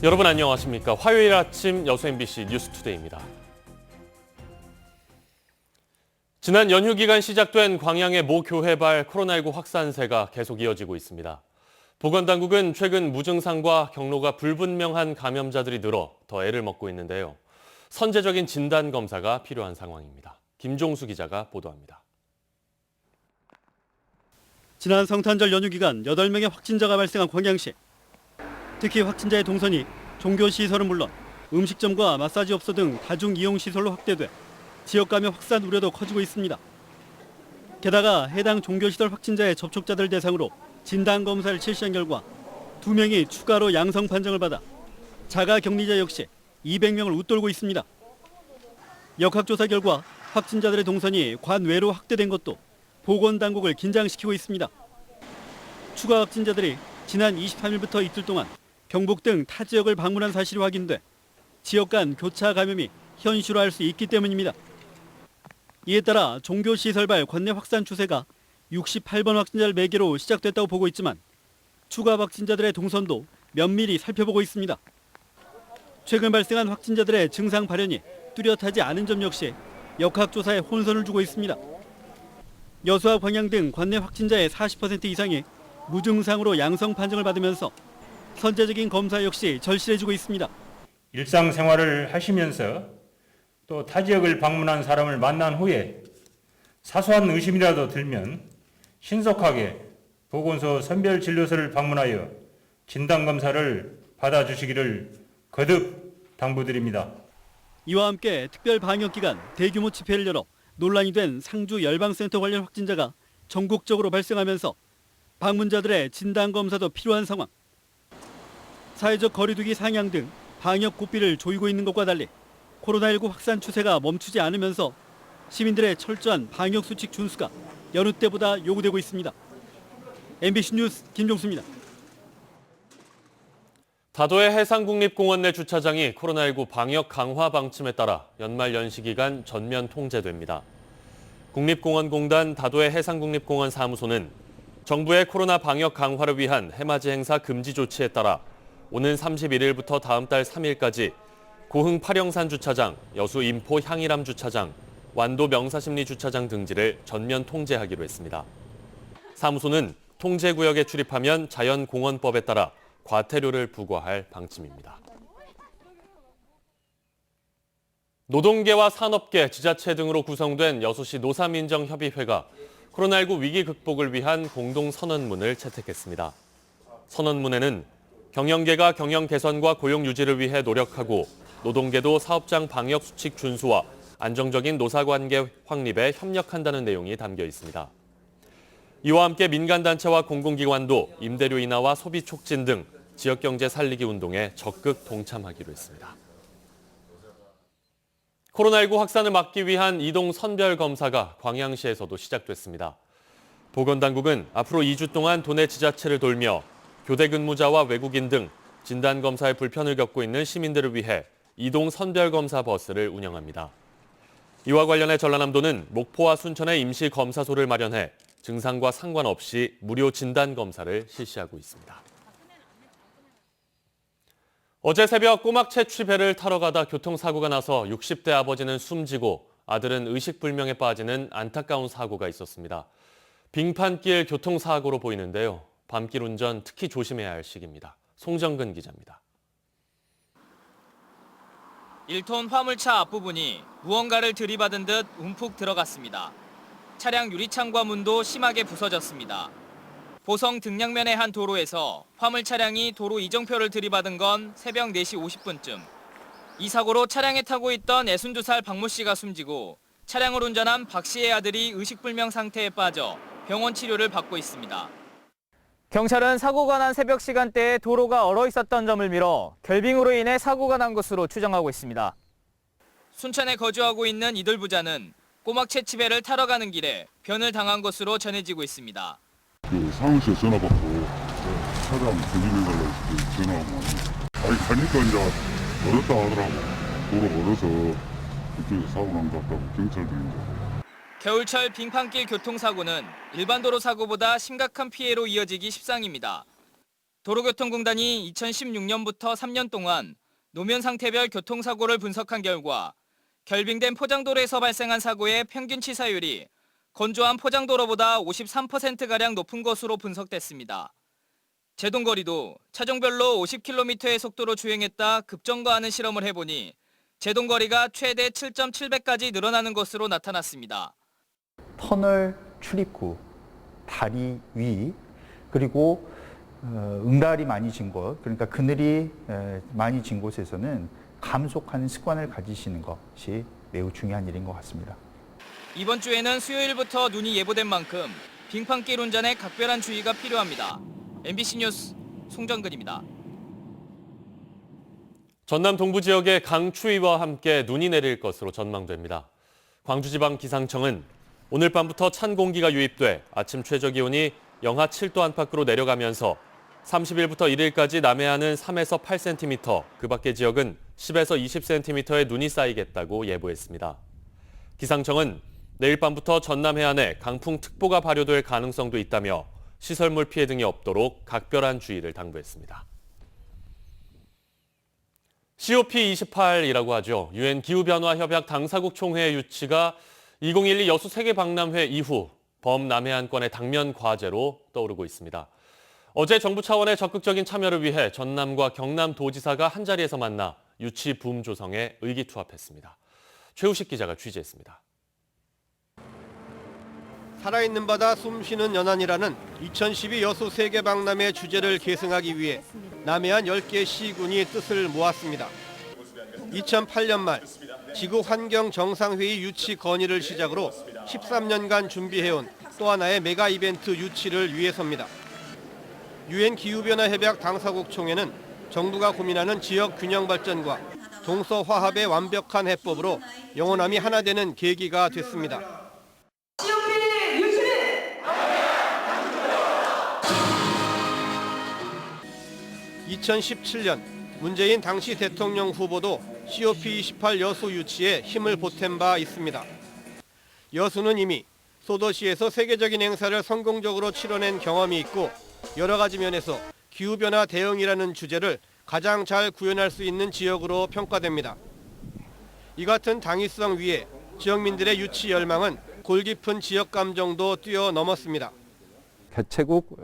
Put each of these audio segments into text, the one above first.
여러분 안녕하십니까? 화요일 아침 여수 MBC 뉴스투데이입니다. 지난 연휴 기간 시작된 광양의 모 교회발 코로나19 확산세가 계속 이어지고 있습니다. 보건당국은 최근 무증상과 경로가 불분명한 감염자들이 늘어 더 애를 먹고 있는데요. 선제적인 진단 검사가 필요한 상황입니다. 김종수 기자가 보도합니다. 지난 성탄절 연휴 기간 8명의 확진자가 발생한 광양시. 특히 확진자의 동선이 종교시설은 물론 음식점과 마사지업소 등 다중이용시설로 확대돼 지역 감염 확산 우려도 커지고 있습니다. 게다가 해당 종교시설 확진자의 접촉자들 대상으로 진단검사를 실시한 결과 2명이 추가로 양성 판정을 받아 자가격리자 역시 200명을 웃돌고 있습니다. 역학조사 결과 확진자들의 동선이 관외로 확대된 것도 보건당국을 긴장시키고 있습니다. 추가 확진자들이 지난 23일부터 이틀 동안 경북 등 타 지역을 방문한 사실이 확인돼 지역 간 교차 감염이 현실화할 수 있기 때문입니다. 이에 따라 종교시설발 관내 확산 추세가 68번 확진자를 매개로 시작됐다고 보고 있지만 추가 확진자들의 동선도 면밀히 살펴보고 있습니다. 최근 발생한 확진자들의 증상 발현이 뚜렷하지 않은 점 역시 역학조사에 혼선을 주고 있습니다. 여수와 광양 등 관내 확진자의 40% 이상이 무증상으로 양성 판정을 받으면서 선제적인 검사 역시 절실해지고 있습니다. 일상생활을 하시면서 또 타 지역을 방문한 사람을 만난 후에 사소한 의심이라도 들면 신속하게 보건소 선별진료소를 방문하여 진단검사를 받아주시기를 거듭 당부드립니다. 이와 함께 특별방역기간 대규모 집회를 열어 논란이 된 상주 열방센터 관련 확진자가 전국적으로 발생하면서 방문자들의 진단검사도 필요한 상황. 사회적 거리두기 상향 등 방역 고삐를 조이고 있는 것과 달리 코로나19 확산 추세가 멈추지 않으면서 시민들의 철저한 방역 수칙 준수가 여느 때보다 요구되고 있습니다. MBC 뉴스 김종수입니다. 다도해 해상국립공원 내 주차장이 코로나19 방역 강화 방침에 따라 연말 연시 기간 전면 통제됩니다. 국립공원공단 다도해 해상국립공원 사무소는 정부의 코로나 방역 강화를 위한 해맞이 행사 금지 조치에 따라 오는 31일부터 다음 달 3일까지 고흥 팔영산 주차장, 여수 인포 향일암 주차장, 완도 명사심리 주차장 등지를 전면 통제하기로 했습니다. 사무소는 통제구역에 출입하면 자연공원법에 따라 과태료를 부과할 방침입니다. 노동계와 산업계, 지자체 등으로 구성된 여수시 노사민정협의회가 코로나19 위기 극복을 위한 공동선언문을 채택했습니다. 선언문에는 경영계가 경영 개선과 고용 유지를 위해 노력하고 노동계도 사업장 방역 수칙 준수와 안정적인 노사관계 확립에 협력한다는 내용이 담겨 있습니다. 이와 함께 민간단체와 공공기관도 임대료 인하와 소비 촉진 등 지역경제 살리기 운동에 적극 동참하기로 했습니다. 코로나19 확산을 막기 위한 이동 선별 검사가 광양시에서도 시작됐습니다. 보건당국은 앞으로 2주 동안 도내 지자체를 돌며 교대 근무자와 외국인 등 진단검사에 불편을 겪고 있는 시민들을 위해 이동 선별검사 버스를 운영합니다. 이와 관련해 전라남도는 목포와 순천에 임시 검사소를 마련해 증상과 상관없이 무료 진단검사를 실시하고 있습니다. 어제 새벽 꼬막 채취배를 타러 가다 교통사고가 나서 60대 아버지는 숨지고 아들은 의식불명에 빠지는 안타까운 사고가 있었습니다. 빙판길 교통사고로 보이는데요. 밤길 운전 특히 조심해야 할 시기입니다. 송정근 기자입니다. 1톤 화물차 앞부분이 무언가를 들이받은 듯 움푹 들어갔습니다. 차량 유리창과 문도 심하게 부서졌습니다. 보성 등량면의 한 도로에서 화물 차량이 도로 이정표를 들이받은 건 새벽 4시 50분쯤. 이 사고로 차량에 타고 있던 62살 박모 씨가 숨지고 차량을 운전한 박 씨의 아들이 의식불명 상태에 빠져 병원 치료를 받고 있습니다. 경찰은 사고가 난 새벽 시간대에 도로가 얼어 있었던 점을 미뤄 결빙으로 인해 사고가 난 것으로 추정하고 있습니다. 순천에 거주하고 있는 이들 부자는 꼬막 채취배를 타러 가는 길에 변을 당한 것으로 전해지고 있습니다. 사무실에 전화 받고 차량 대리해달라고 전화하고 아니 가니까 이제 얼었다 하더라고. 도로 얼어서 그쪽에서 사고 난 것 같다고 경찰도 이제. 겨울철 빙판길 교통사고는 일반 도로 사고보다 심각한 피해로 이어지기 십상입니다. 도로교통공단이 2016년부터 3년 동안 노면 상태별 교통사고를 분석한 결과 결빙된 포장도로에서 발생한 사고의 평균 치사율이 건조한 포장도로보다 53%가량 높은 것으로 분석됐습니다. 제동거리도 차종별로 50km의 속도로 주행했다 급정거하는 실험을 해보니 제동거리가 최대 7.7배까지 늘어나는 것으로 나타났습니다. 터널 출입구, 다리 위, 그리고 응달이 많이 진 곳, 그러니까 그늘이 많이 진 곳에서는 감속하는 습관을 가지시는 것이 매우 중요한 일인 것 같습니다. 이번 주에는 수요일부터 눈이 예보된 만큼 빙판길 운전에 각별한 주의가 필요합니다. MBC 뉴스 송정근입니다. 전남 동부 지역에 강추위와 함께 눈이 내릴 것으로 전망됩니다. 광주지방기상청은 오늘 밤부터 찬 공기가 유입돼 아침 최저기온이 영하 7도 안팎으로 내려가면서 30일부터 1일까지 남해안은 3에서 8cm, 그 밖의 지역은 10에서 20cm의 눈이 쌓이겠다고 예보했습니다. 기상청은 내일 밤부터 전남 해안에 강풍특보가 발효될 가능성도 있다며 시설물 피해 등이 없도록 각별한 주의를 당부했습니다. COP28이라고 하죠. 유엔 기후변화협약 당사국 총회의 유치가 2012 여수 세계박람회 이후 범남해안권의 당면 과제로 떠오르고 있습니다. 어제 정부 차원의 적극적인 참여를 위해 전남과 경남 도지사가 한자리에서 만나 유치 붐 조성에 의기투합했습니다. 최우식 기자가 취재했습니다. 살아있는 바다 숨쉬는 연안이라는 2012 여수 세계박람회 주제를 계승하기 위해 남해안 10개 시군이 뜻을 모았습니다. 2008년 말 지구환경정상회의 유치 건의를 시작으로 13년간 준비해온 또 하나의 메가 이벤트 유치를 위해서입니다. 유엔 기후변화협약 당사국 총회는 정부가 고민하는 지역 균형 발전과 동서 화합의 완벽한 해법으로 영원함이 하나 되는 계기가 됐습니다. 2017년 문재인 당시 대통령 후보도 COP28 여수 유치에 힘을 보탠 바 있습니다. 여수는 이미 소도시에서 세계적인 행사를 성공적으로 치러낸 경험이 있고 여러 가지 면에서 기후변화 대응이라는 주제를 가장 잘 구현할 수 있는 지역으로 평가됩니다. 이 같은 당위성 위에 지역민들의 유치 열망은 골깊은 지역 감정도 뛰어넘었습니다. 개최국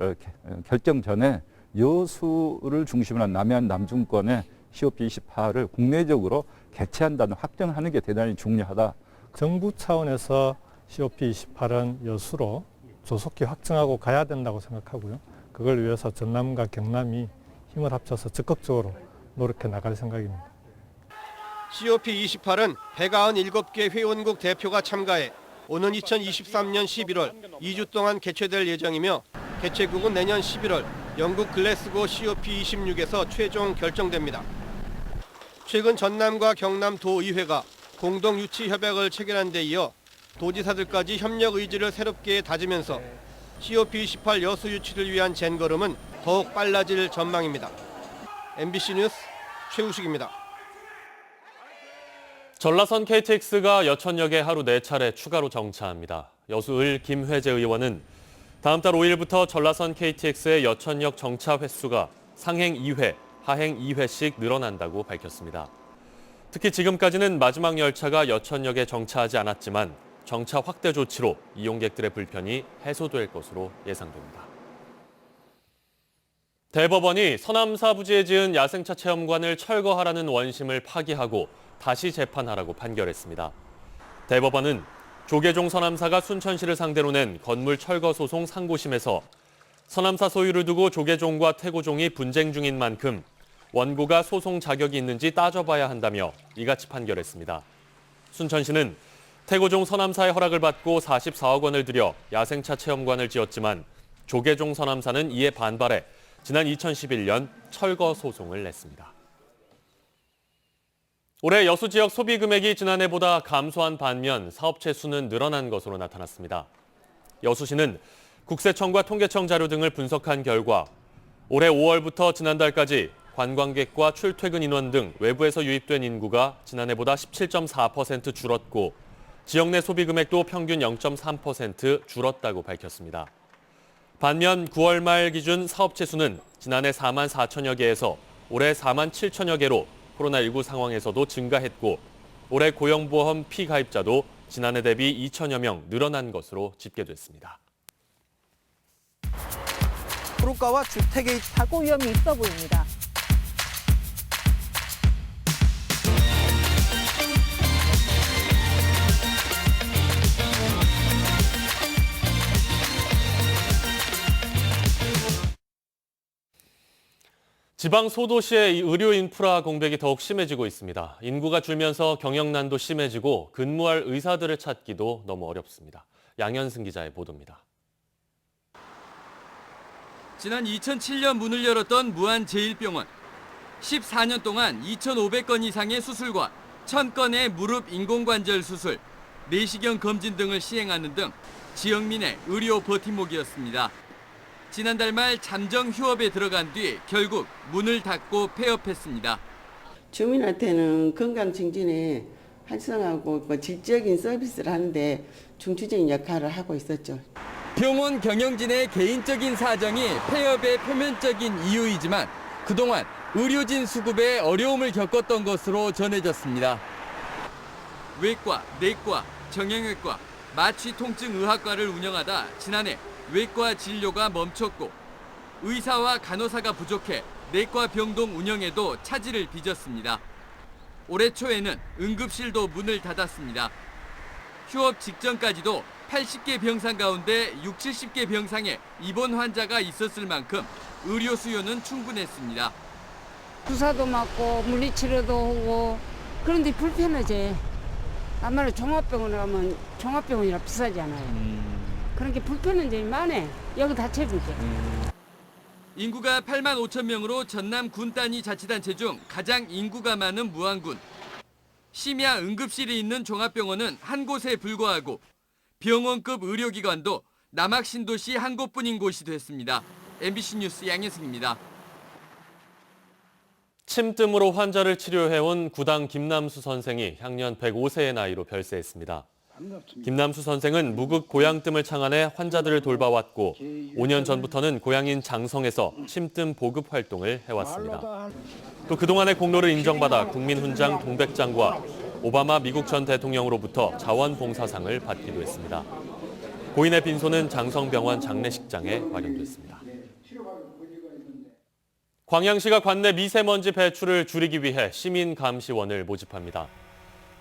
결정 전에 여수를 중심으로 한 남해안 남중권의 COP28을 국내적으로 개최한다는 확정하는 게 대단히 중요하다. 정부 차원에서 COP28은 여수로 조속히 확정하고 가야 된다고 생각하고요. 그걸 위해서 전남과 경남이 힘을 합쳐서 적극적으로 노력해 나갈 생각입니다. COP28은 197개 회원국 대표가 참가해 오는 2023년 11월 2주 동안 개최될 예정이며 개최국은 내년 11월 영국 글래스고 COP26에서 최종 결정됩니다. 최근 전남과 경남 도의회가 공동 유치 협약을 체결한 데 이어 도지사들까지 협력 의지를 새롭게 다지면서 COP28 여수 유치를 위한 젠걸음은 더욱 빨라질 전망입니다. MBC 뉴스 최우식입니다. 전라선 KTX가 여천역에 하루 4차례 추가로 정차합니다. 여수을 김회재 의원은 다음 달 5일부터 전라선 KTX의 여천역 정차 횟수가 상행 2회, 하행 2회씩 늘어난다고 밝혔습니다. 특히 지금까지는 마지막 열차가 여천역에 정차하지 않았지만 정차 확대 조치로 이용객들의 불편이 해소될 것으로 예상됩니다. 대법원이 서남사 부지에 지은 야생차 체험관을 철거하라는 원심을 파기하고 다시 재판하라고 판결했습니다. 대법원은 조계종 서남사가 순천시를 상대로 낸 건물 철거 소송 상고심에서 서남사 소유를 두고 조계종과 태고종이 분쟁 중인 만큼 원고가 소송 자격이 있는지 따져봐야 한다며 이같이 판결했습니다. 순천시는 태고종 서남사의 허락을 받고 44억 원을 들여 야생차 체험관을 지었지만 조계종 서남사는 이에 반발해 지난 2011년 철거 소송을 냈습니다. 올해 여수 지역 소비 금액이 지난해보다 감소한 반면 사업체 수는 늘어난 것으로 나타났습니다. 여수시는 국세청과 통계청 자료 등을 분석한 결과 올해 5월부터 지난달까지 관광객과 출퇴근 인원 등 외부에서 유입된 인구가 지난해보다 17.4% 줄었고 지역 내 소비 금액도 평균 0.3% 줄었다고 밝혔습니다. 반면 9월 말 기준 사업체 수는 지난해 4만 4천여 개에서 올해 4만 7천여 개로 코로나19 상황에서도 증가했고 올해 고용보험 피가입자도 지난해 대비 2천여 명 늘어난 것으로 집계됐습니다. 도로가와 주택의 사고 위험이 있어 보입니다. 지방 소도시의 의료 인프라 공백이 더욱 심해지고 있습니다. 인구가 줄면서 경영난도 심해지고 근무할 의사들을 찾기도 너무 어렵습니다. 양현승 기자의 보도입니다. 지난 2007년 문을 열었던 무한제일병원. 14년 동안 2,500건 이상의 수술과 1,000건의 무릎 인공관절 수술, 내시경 검진 등을 시행하는 등 지역민의 의료 버팀목이었습니다. 지난달 말 잠정 휴업에 들어간 뒤 결국 문을 닫고 폐업했습니다. 주민한테는 건강 증진에 활성하고 질적인 서비스를 하는데 중추적인 역할을 하고 있었죠. 병원 경영진의 개인적인 사정이 폐업의 표면적인 이유이지만 그동안 의료진 수급에 어려움을 겪었던 것으로 전해졌습니다. 외과, 내과, 정형외과, 마취통증의학과를 운영하다 지난해 외과 진료가 멈췄고 의사와 간호사가 부족해 내과 병동 운영에도 차질을 빚었습니다. 올해 초에는 응급실도 문을 닫았습니다. 휴업 직전까지도 80개 병상 가운데 60, 70개 병상에 입원 환자가 있었을 만큼 의료 수요는 충분했습니다. 주사도 맞고 물리치료도 하고 그런데 불편하지. 아무래도 종합병원에 가면 종합병원이라 비싸지 않아요. 그런 게 불편한 점이 많아. 여기 다 채우게. 인구가 8만 5천 명으로 전남 군 단위 자치단체 중 가장 인구가 많은 무안군. 심야 응급실이 있는 종합병원은 한 곳에 불과하고 병원급 의료기관도 남학 신도시 한 곳뿐인 곳이 됐습니다. MBC 뉴스 양현승입니다. 침뜸으로 환자를 치료해온 구당 김남수 선생이 향년 105세의 나이로 별세했습니다. 김남수 선생은 무극 고향뜸을 창안해 환자들을 돌봐왔고 5년 전부터는 고향인 장성에서 침뜸 보급 활동을 해왔습니다. 또 그동안의 공로를 인정받아 국민훈장 동백장과 오바마 미국 전 대통령으로부터 자원봉사상을 받기도 했습니다. 고인의 빈소는 장성병원 장례식장에 마련됐습니다. 광양시가 관내 미세먼지 배출을 줄이기 위해 시민감시원을 모집합니다.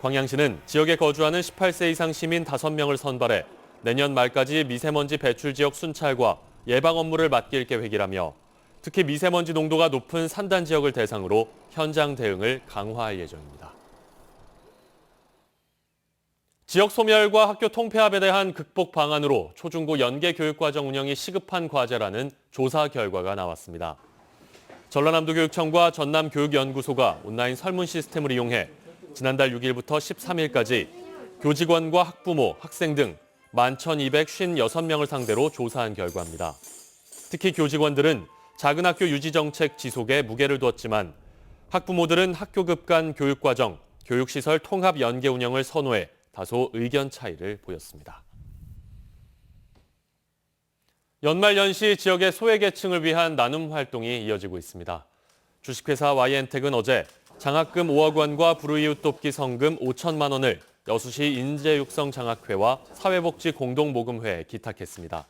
광양시는 지역에 거주하는 18세 이상 시민 5명을 선발해 내년 말까지 미세먼지 배출 지역 순찰과 예방 업무를 맡길 계획이라며 특히 미세먼지 농도가 높은 산단 지역을 대상으로 현장 대응을 강화할 예정입니다. 지역 소멸과 학교 통폐합에 대한 극복 방안으로 초중고 연계 교육과정 운영이 시급한 과제라는 조사 결과가 나왔습니다. 전라남도교육청과 전남교육연구소가 온라인 설문 시스템을 이용해 지난달 6일부터 13일까지 교직원과 학부모, 학생 등 11,256명을 상대로 조사한 결과입니다. 특히 교직원들은 작은 학교 유지 정책 지속에 무게를 두었지만 학부모들은 학교급 간 교육과정, 교육시설 통합 연계 운영을 선호해 다소 의견 차이를 보였습니다. 연말연시 지역의 소외계층을 위한 나눔 활동이 이어지고 있습니다. 주식회사 Y엔텍은 어제 장학금 5억 원과 불우이웃 돕기 성금 5천만 원을 여수시 인재육성장학회와 사회복지공동모금회에 기탁했습니다.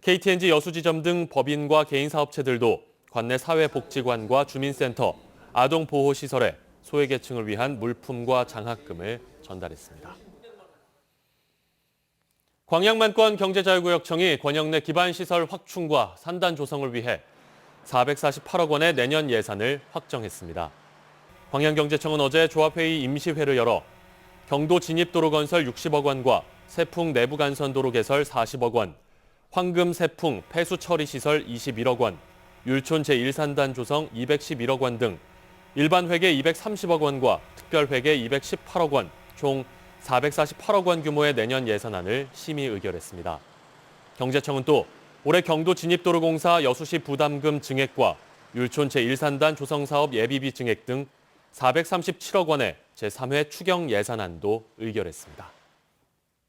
KTNG 여수지점 등 법인과 개인사업체들도 관내 사회복지관과 주민센터, 아동보호시설에 소외계층을 위한 물품과 장학금을 전달했습니다. 광양만권 경제자유구역청이 권역 내 기반시설 확충과 산단 조성을 위해 448억 원의 내년 예산을 확정했습니다. 광양경제청은 어제 조합회의 임시회를 열어 경도 진입도로 건설 60억 원과 세풍 내부간선도로 개설 40억 원, 황금 세풍 폐수 처리 시설 21억 원, 율촌 제1산단 조성 211억 원 등 일반 회계 230억 원과 특별 회계 218억 원, 총 448억 원 규모의 내년 예산안을 심의 의결했습니다. 경제청은 또 올해 경도 진입도로 공사 여수시 부담금 증액과 율촌 제1산단 조성사업 예비비 증액 등 437억 원의 제3회 추경 예산안도 의결했습니다.